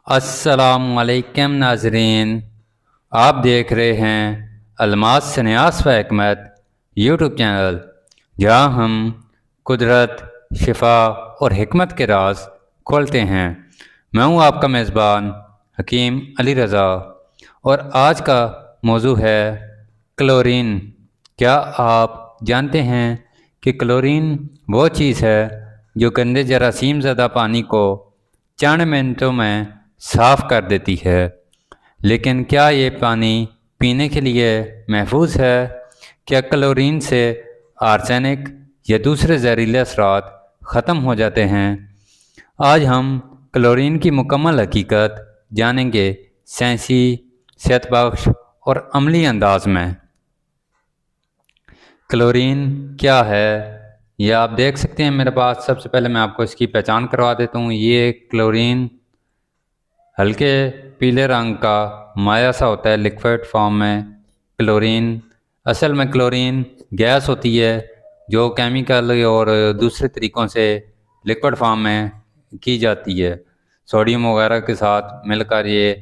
السلام علیکم ناظرین، آپ دیکھ رہے ہیں الماس سنیاس و حکمت یوٹیوب چینل، جہاں ہم قدرت، شفا اور حکمت کے راز کھولتے ہیں۔ میں ہوں آپ کا میزبان حکیم علی رضا، اور آج کا موضوع ہے کلورین۔ کیا آپ جانتے ہیں کہ کلورین وہ چیز ہے جو گندے جراثیم زدہ پانی کو چند منٹوں میں صاف کر دیتی ہے؟ لیکن کیا یہ پانی پینے کے لیے محفوظ ہے؟ کیا کلورین سے آرسینک یا دوسرے زہریلے اثرات ختم ہو جاتے ہیں؟ آج ہم کلورین کی مکمل حقیقت جانیں گے، سائنسی، صحت بخش اور عملی انداز میں۔ کلورین کیا ہے؟ یہ آپ دیکھ سکتے ہیں میرے پاس۔ سب سے پہلے میں آپ کو اس کی پہچان کروا دیتا ہوں۔ یہ کلورین ہلکے پیلے رنگ کا مائع سا ہوتا ہے، لکوڈ فارم میں۔ کلورین اصل میں کلورین گیس ہوتی ہے جو کیمیکل اور دوسرے طریقوں سے لکوڈ فارم میں کی جاتی ہے۔ سوڈیم وغیرہ کے ساتھ مل کر یہ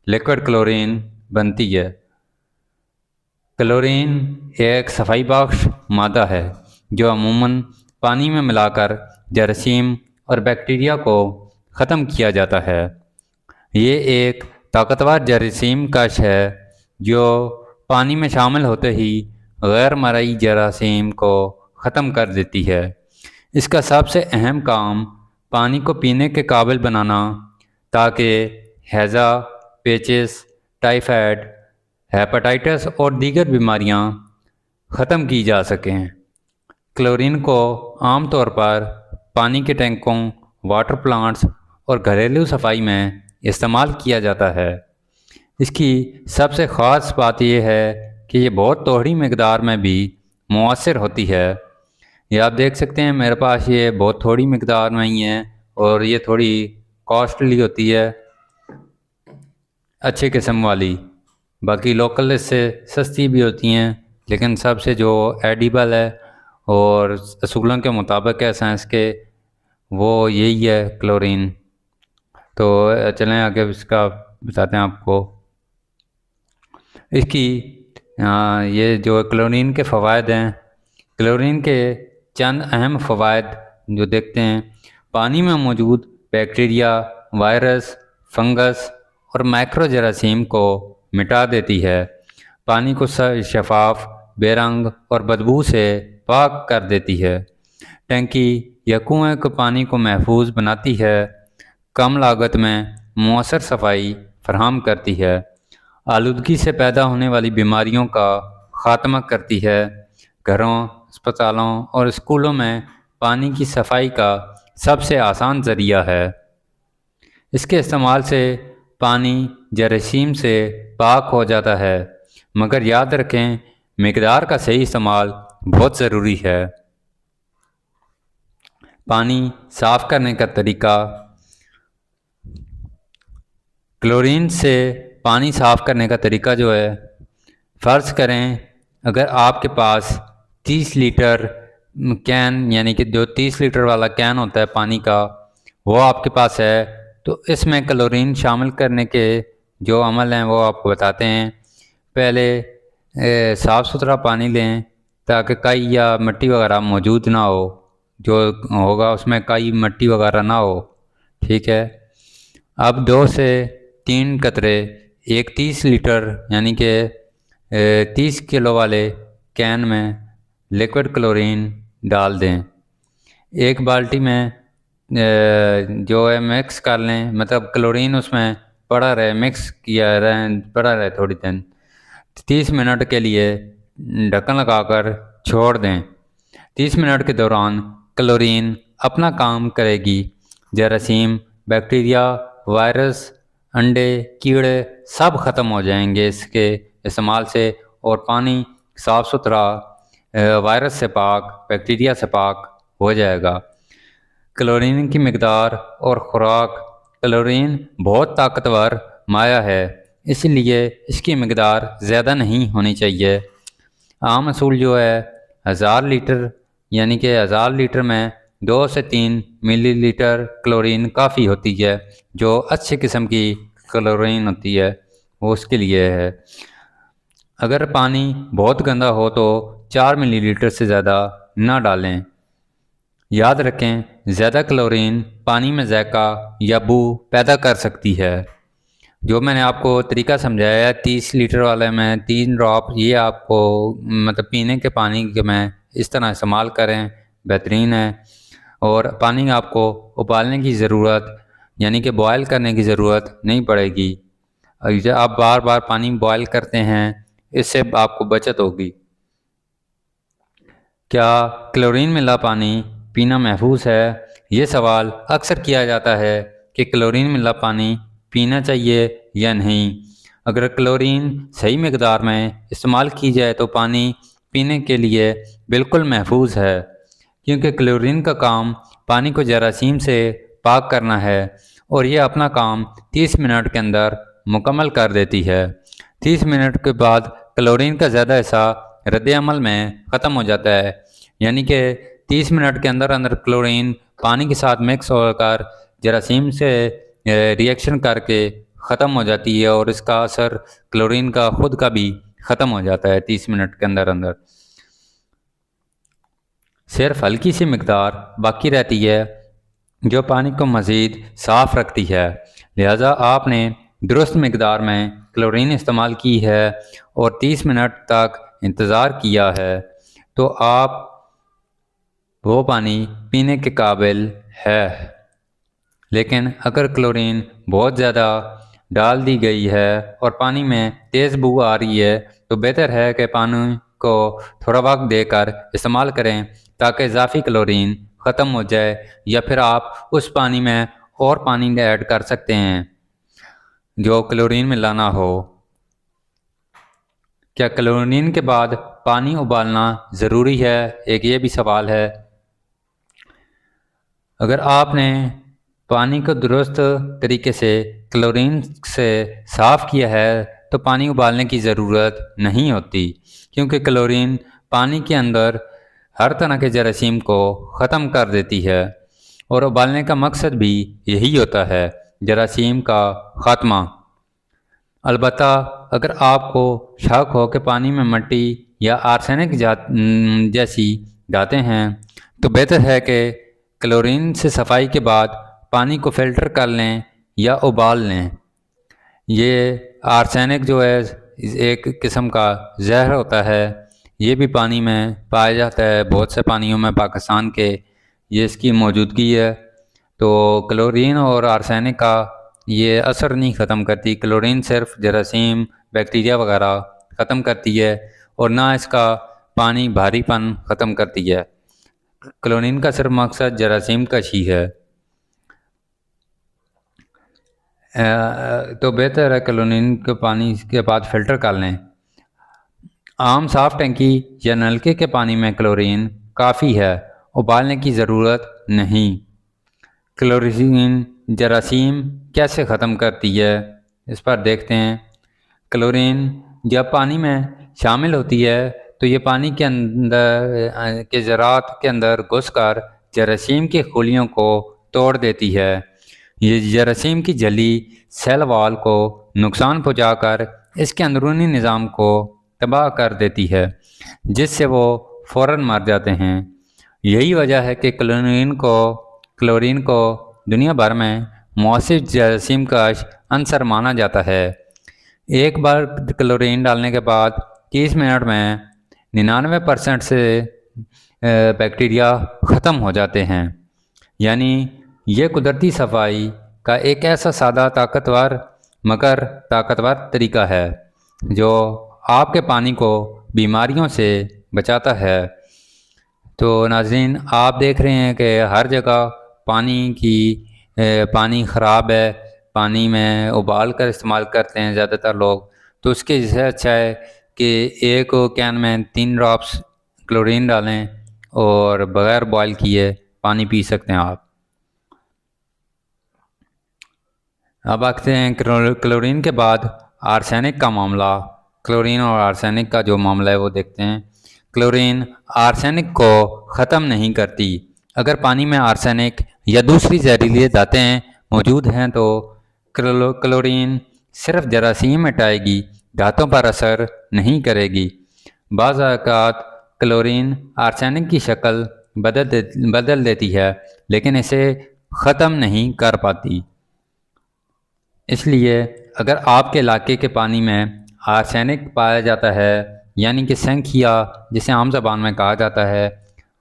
لکوڈ کلورین بنتی ہے۔ کلورین ایک صفائی بخش مادہ ہے جو عموماً پانی میں ملا کر جراثیم اور بیکٹیریا کو ختم کیا جاتا ہے۔ یہ ایک طاقتور جراثیم کش ہے جو پانی میں شامل ہوتے ہی غیر مرئی جراثیم کو ختم کر دیتی ہے۔ اس کا سب سے اہم کام پانی کو پینے کے قابل بنانا، تاکہ ہیضہ، پیچس، ٹائفائڈ، ہیپاٹائٹس اور دیگر بیماریاں ختم کی جا سکیں۔ کلورین کو عام طور پر پانی کے ٹینکوں، واٹر پلانٹس اور گھریلو صفائی میں استعمال کیا جاتا ہے۔ اس کی سب سے خاص بات یہ ہے کہ یہ بہت تھوڑی مقدار میں بھی مؤثر ہوتی ہے۔ یہ آپ دیکھ سکتے ہیں میرے پاس یہ بہت تھوڑی مقدار میں ہی ہے، اور یہ تھوڑی کاسٹلی ہوتی ہے، اچھے قسم والی۔ باقی لوکل اس سے سستی بھی ہوتی ہیں، لیکن سب سے جو ایڈیبل ہے اور اصولوں کے مطابق ہے سائنس کے، وہ یہی ہے کلورین۔ تو چلیں آگے اس کا بتاتے ہیں آپ کو۔ اس کی یہ جو کلورین کے فوائد ہیں، کلورین کے چند اہم فوائد جو دیکھتے ہیں: پانی میں موجود بیکٹیریا، وائرس، فنگس اور مائکرو جراثیم کو مٹا دیتی ہے۔ پانی کو شفاف، بے رنگ اور بدبو سے پاک کر دیتی ہے۔ ٹینکی یا کنویں کے پانی کو محفوظ بناتی ہے۔ کم لاگت میں مؤثر صفائی فراہم کرتی ہے۔ آلودگی سے پیدا ہونے والی بیماریوں کا خاتمہ کرتی ہے۔ گھروں، اسپتالوں اور اسکولوں میں پانی کی صفائی کا سب سے آسان ذریعہ ہے۔ اس کے استعمال سے پانی جراثیم سے پاک ہو جاتا ہے، مگر یاد رکھیں مقدار کا صحیح استعمال بہت ضروری ہے۔ پانی صاف کرنے کا طریقہ: کلورین سے پانی صاف کرنے کا طریقہ جو ہے، فرض کریں اگر آپ کے پاس 30 لیٹر کین، یعنی کہ جو 30 لیٹر والا کین ہوتا ہے پانی کا، وہ آپ کے پاس ہے، تو اس میں کلورین شامل کرنے کے جو عمل ہیں وہ آپ کو بتاتے ہیں۔ پہلے صاف ستھرا پانی لیں تاکہ کائی یا مٹی وغیرہ موجود نہ ہو، جو ہوگا اس میں کائی مٹی وغیرہ نہ ہو، ٹھیک ہے۔ اب 2 سے 3 قطرے ایک 30 لیٹر یعنی کہ 30 کلو والے کین میں لیکوڈ کلورین ڈال دیں۔ ایک بالٹی میں جو ہے مکس کر لیں، مطلب کلورین اس میں پڑا رہے، مکس کیا رہے، پڑا رہے تھوڑی دن، 30 منٹ کے لیے ڈھکن لگا کر چھوڑ دیں۔ 30 منٹ کے دوران کلورین اپنا کام کرے گی۔ جراثیم، بیکٹیریا، وائرس، انڈے، کیڑے سب ختم ہو جائیں گے اس کے استعمال سے، اور پانی صاف ستھرا، وائرس سے پاک، بیکٹیریا سے پاک ہو جائے گا۔ کلورین کی مقدار اور خوراک: کلورین بہت طاقتور مائع ہے، اس لیے اس کی مقدار زیادہ نہیں ہونی چاہیے۔ عام اصول جو ہے 1000 لیٹر، یعنی کہ 1000 لیٹر میں 2 سے 3 ملی لیٹر کلورین کافی ہوتی ہے، جو اچھی قسم کی کلورین ہوتی ہے وہ اس کے لیے ہے۔ اگر پانی بہت گندا ہو تو 4 ملی لیٹر سے زیادہ نہ ڈالیں۔ یاد رکھیں، زیادہ کلورین پانی میں ذائقہ یا بو پیدا کر سکتی ہے۔ جو میں نے آپ کو طریقہ سمجھایا ہے 30 لیٹر والے میں 3 ڈراپ، یہ آپ کو مطلب پینے کے پانی کے میں اس طرح استعمال کریں، بہترین ہے۔ اور پانی آپ کو ابالنے کی ضرورت یعنی کہ بوائل کرنے کی ضرورت نہیں پڑے گی۔ جب آپ بار بار پانی بوائل کرتے ہیں اس سے آپ کو بچت ہوگی۔ کیا کلورین ملا پانی پینا محفوظ ہے؟ یہ سوال اکثر کیا جاتا ہے کہ کلورین ملا پانی پینا چاہیے یا نہیں۔ اگر کلورین صحیح مقدار میں استعمال کی جائے تو پانی پینے کے لیے بالکل محفوظ ہے، کیونکہ کلورین کا کام پانی کو جراثیم سے پاک کرنا ہے اور یہ اپنا کام 30 منٹ کے اندر مکمل کر دیتی ہے۔ 30 منٹ کے بعد کلورین کا زیادہ حصہ رد عمل میں ختم ہو جاتا ہے، یعنی کہ 30 منٹ کے اندر اندر کلورین پانی کے ساتھ مکس ہو کر جراثیم سے ریئیکشن کر کے ختم ہو جاتی ہے اور اس کا اثر کلورین کا خود کا بھی ختم ہو جاتا ہے 30 منٹ کے اندر اندر۔ صرف ہلکی سی مقدار باقی رہتی ہے جو پانی کو مزید صاف رکھتی ہے، لہذا آپ نے درست مقدار میں کلورین استعمال کی ہے اور 30 منٹ تک انتظار کیا ہے تو آپ وہ پانی پینے کے قابل ہے۔ لیکن اگر کلورین بہت زیادہ ڈال دی گئی ہے اور پانی میں تیز بو آ رہی ہے تو بہتر ہے کہ پانی کو تھوڑا وقت دے کر استعمال کریں تاکہ اضافی کلورین ختم ہو جائے، یا پھر آپ اس پانی میں اور پانی ایڈ کر سکتے ہیں جو کلورین ملانا ہو۔ کیا کلورین کے بعد پانی ابالنا ضروری ہے؟ ایک یہ بھی سوال ہے۔ اگر آپ نے پانی کو درست طریقے سے کلورین سے صاف کیا ہے تو پانی ابالنے کی ضرورت نہیں ہوتی، کیونکہ کلورین پانی کے اندر ہر طرح کے جراثیم کو ختم کر دیتی ہے اور ابالنے کا مقصد بھی یہی ہوتا ہے، جراثیم کا خاتمہ۔ البتہ اگر آپ کو شک ہو کہ پانی میں مٹی یا آرسینک جیسی دھاتیں ہیں تو بہتر ہے کہ کلورین سے صفائی کے بعد پانی کو فلٹر کر لیں یا ابال لیں۔ یہ آرسینک جو ہے ایک قسم کا زہر ہوتا ہے، یہ بھی پانی میں پایا جاتا ہے، بہت سے پانیوں میں پاکستان کے یہ اس کی موجودگی ہے۔ تو کلورین اور آرسینک کا یہ اثر نہیں ختم کرتی، کلورین صرف جراثیم بیکٹیریا وغیرہ ختم کرتی ہے اور نہ اس کا پانی بھاری پن ختم کرتی ہے۔ کلورین کا صرف مقصد جراثیم کشی ہے۔ تو بہتر ہے کلورین کے پانی کے بعد فلٹر کر لیں۔ عام صاف ٹینکی یا نلکے کے پانی میں کلورین کافی ہے، ابالنے کی ضرورت نہیں۔ کلورین جراثیم کیسے ختم کرتی ہے اس پر دیکھتے ہیں۔ کلورین جب پانی میں شامل ہوتی ہے تو یہ پانی کے اندر کے ذرات کے اندر گھس کر جراثیم کی خلیوں کو توڑ دیتی ہے۔ یہ جراثیم کی جھلی سیل وال کو نقصان پہنچا کر اس کے اندرونی نظام کو تباہ کر دیتی ہے، جس سے وہ فوراً مر جاتے ہیں۔ یہی وجہ ہے کہ کلورین کو دنیا بھر میں مؤثر جراثیم کش عنصر مانا جاتا ہے۔ ایک بار کلورین ڈالنے کے بعد 30 منٹ میں 99% سے بیکٹیریا ختم ہو جاتے ہیں۔ یعنی یہ قدرتی صفائی کا ایک ایسا سادہ مگر طاقتور طریقہ ہے جو آپ کے پانی کو بیماریوں سے بچاتا ہے۔ تو ناظرین، آپ دیکھ رہے ہیں کہ ہر جگہ پانی خراب ہے، پانی میں ابال کر استعمال کرتے ہیں زیادہ تر لوگ، تو اس کے جیسے اچھا ہے کہ ایک کین میں 3 ڈراپس کلورین ڈالیں اور بغیر بوائل کیے پانی پی سکتے ہیں آپ۔ اب آتے ہیں کلورین کے بعد آرسینک کا معاملہ۔ کلورین اور آرسینک کا جو معاملہ ہے وہ دیکھتے ہیں۔ کلورین آرسینک کو ختم نہیں کرتی۔ اگر پانی میں آرسینک یا دوسری زہریلی دھاتیں موجود ہیں تو کلورین صرف جراثیم مٹائے گی، دھاتوں پر اثر نہیں کرے گی۔ بعض اوقات کلورین آرسینک کی شکل بدل دیتی ہے لیکن اسے ختم نہیں کر پاتی۔ اس لیے اگر آپ کے علاقے کے پانی میں آرسینک پایا جاتا ہے، یعنی کہ سنکھیا جسے عام زبان میں کہا جاتا ہے،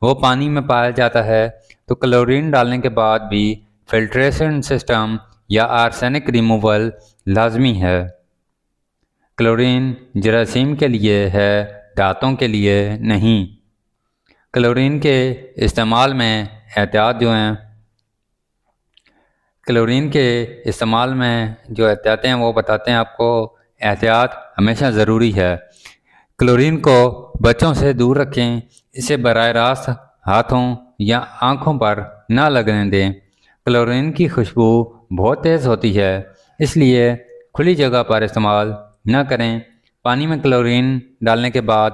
وہ پانی میں پایا جاتا ہے تو کلورین ڈالنے کے بعد بھی فلٹریشن سسٹم یا آرسینک ریموول لازمی ہے۔ کلورین جراثیم کے لیے ہے، دھاتوں کے لیے نہیں۔ کلورین کے استعمال میں احتیاط جو احتیاطیں ہیں وہ بتاتے ہیں آپ کو۔ احتیاط ہمیشہ ضروری ہے۔ کلورین کو بچوں سے دور رکھیں، اسے براہ راست ہاتھوں یا آنکھوں پر نہ لگنے دیں۔ کلورین کی خوشبو بہت تیز ہوتی ہے، اس لیے کھلی جگہ پر استعمال نہ کریں۔ پانی میں کلورین ڈالنے کے بعد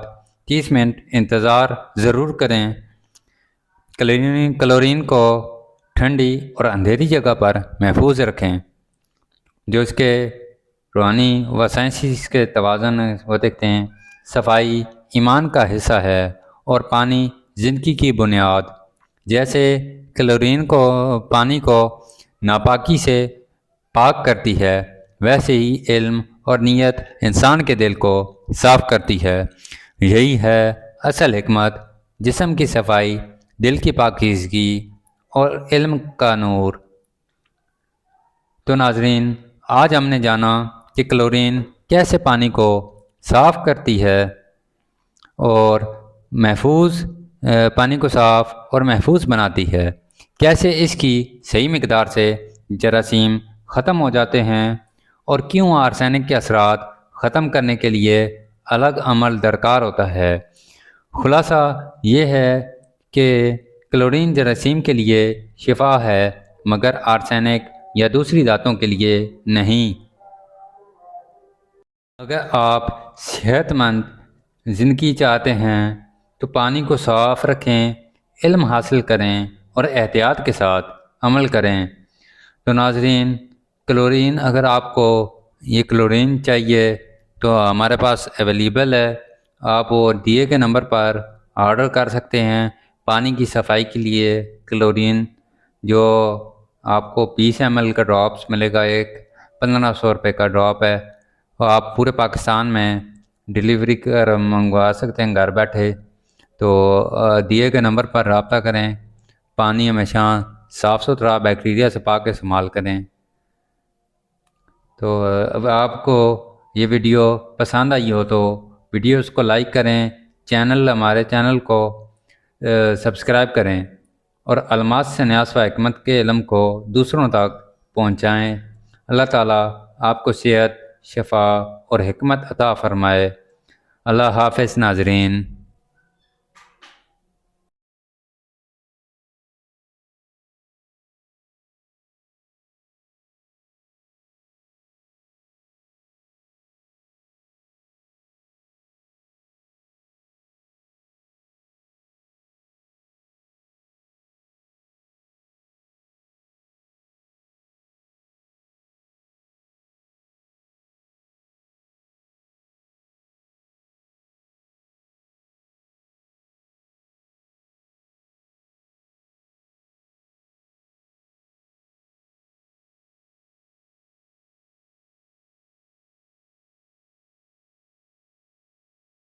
30 منٹ انتظار ضرور کریں۔ کلورین کو ٹھنڈی اور اندھیری جگہ پر محفوظ رکھیں۔ جو اس کے روحانی و سائنسی اس کے توازن وہ دیکھتے ہیں۔ صفائی ایمان کا حصہ ہے اور پانی زندگی کی بنیاد۔ جیسے کلورین کو پانی کو ناپاکی سے پاک کرتی ہے، ویسے ہی علم اور نیت انسان کے دل کو صاف کرتی ہے۔ یہی ہے اصل حکمت، جسم کی صفائی، دل کی پاکیزگی اور علم کا نور۔ تو ناظرین، آج ہم نے جانا کہ کلورین کیسے پانی کو صاف کرتی ہے اور پانی کو صاف اور محفوظ بناتی ہے، کیسے اس کی صحیح مقدار سے جراثیم ختم ہو جاتے ہیں، اور کیوں آرسینک کے اثرات ختم کرنے کے لیے الگ عمل درکار ہوتا ہے۔ خلاصہ یہ ہے کہ کلورین جراثیم کے لیے شفا ہے، مگر آرسینک یا دوسری دھاتوں کے لیے نہیں۔ اگر آپ صحت مند زندگی چاہتے ہیں تو پانی کو صاف رکھیں، علم حاصل کریں اور احتیاط کے ساتھ عمل کریں۔ تو ناظرین، کلورین اگر آپ کو یہ کلورین چاہیے تو ہمارے پاس اویلیبل ہے۔ آپ وہ دیے کے نمبر پر آرڈر کر سکتے ہیں۔ پانی کی صفائی کے لیے کلورین جو آپ کو 20 ml کا ڈراپس ملے گا، ایک 1500 روپے کا ڈراپ ہے، وہ آپ پورے پاکستان میں ڈیلیوری کر منگوا سکتے ہیں گھر بیٹھے۔ تو دیے گئے نمبر پر رابطہ کریں۔ پانی ہمیشہ صاف ستھرا بیکٹیریا سے پاک استعمال کریں۔ تو اب آپ کو یہ ویڈیو پسند آئی ہو تو ویڈیوز کو لائک کریں، ہمارے چینل کو سبسکرائب کریں اور الماس سے نیاز و حکمت کے علم کو دوسروں تک پہنچائیں۔ اللہ تعالیٰ آپ کو صحت، شفا اور حکمت عطا فرمائے۔ اللہ حافظ ناظرین۔